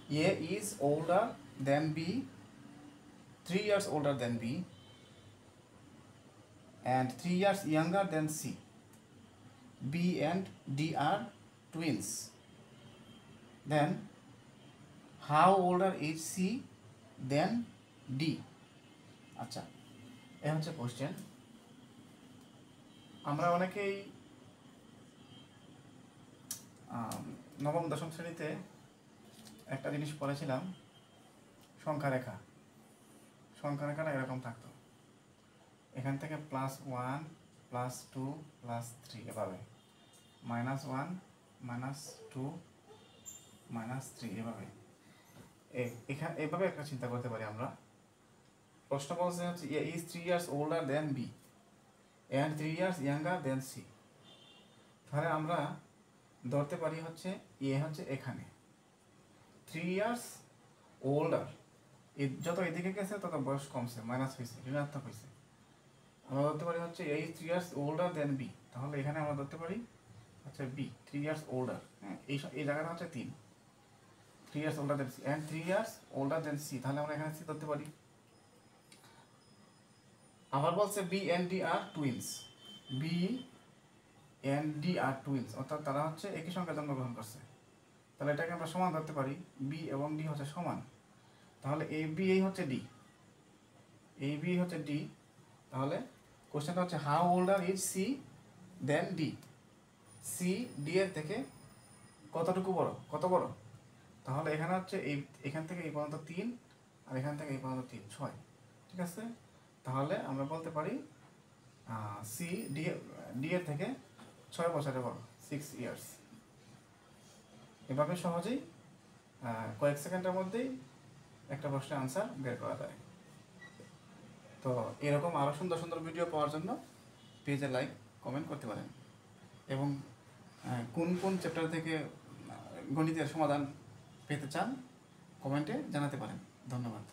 A is older than B, 3 years older than B, and 3 years younger than C. B and D are twins. Then how older is C than D? আচ্ছা, এই হচ্ছে question. আমরা অনেকেই নবম দশম শ্রেণীতে একটা জিনিস পড়েছিলাম, সংখ্যা রেখা। সংখ্যা রেখাটা এরকম থাকতো, এখান থেকে +1 +2 +3 এভাবে, -1 -2 -3 এভাবে। এখানে এভাবে একটা চিন্তা করতে পারি আমরা। প্রশ্ন বলছে হচ্ছে A is 3 years older than B and 3 years younger than C। তাহলে আমরা ধরতে পারি হচ্ছে এ হচ্ছে এখানে 3 years older, যত এদিকে গেছে তত বয়স কমছে, মাইনাস হয়েছে, ঋণাত্মক হয়েছে। আমরা ধরতে পারি হচ্ছে A is 3 years older than B, তাহলে এখানে আমরা ধরতে পারি হচ্ছে B 3 years older। হ্যাঁ, এই জায়গাটা হচ্ছে 3 years older than C and 3 years older than C, তাহলে আমরা এখানে C ধরতে পারি। আবার বলছে B and D are twins, B and D are twins, অর্থাৎ তারা হচ্ছে একই সঙ্গে জন্মগ্রহণ করছে। তাহলে এটাকে আমরা সমান ধরতে পারি, B এবং D হচ্ছে সমান। তাহলে AB এই হচ্ছে D, AB হচ্ছে D। তাহলে কোশ্চেনটা হচ্ছে how older is C then D। C D এর থেকে কতটুকু বড়, কত বড়? তাহলে এখানে হচ্ছে এখান থেকে এই পর্যন্ত 3 আর এখান থেকে এই পর্যন্ত 3, 6, ঠিক আছে। তাহলে আমরা বলতে পারি C D এর থেকে 6 বছরের বড়, 6 years। এভাবে সহজেই কয়েক সেকেন্ডের মধ্যেই একটা প্রশ্নের আনসার বের করা যায়। তো এরকম আরও সুন্দর সুন্দর ভিডিও পাওয়ার জন্য পেজে লাইক কমেন্ট করতে পারেন, এবং কোন কোন চ্যাপ্টার থেকে গণিতের সমাধান পেতে চান কমেন্টে জানাতে পারেন। ধন্যবাদ।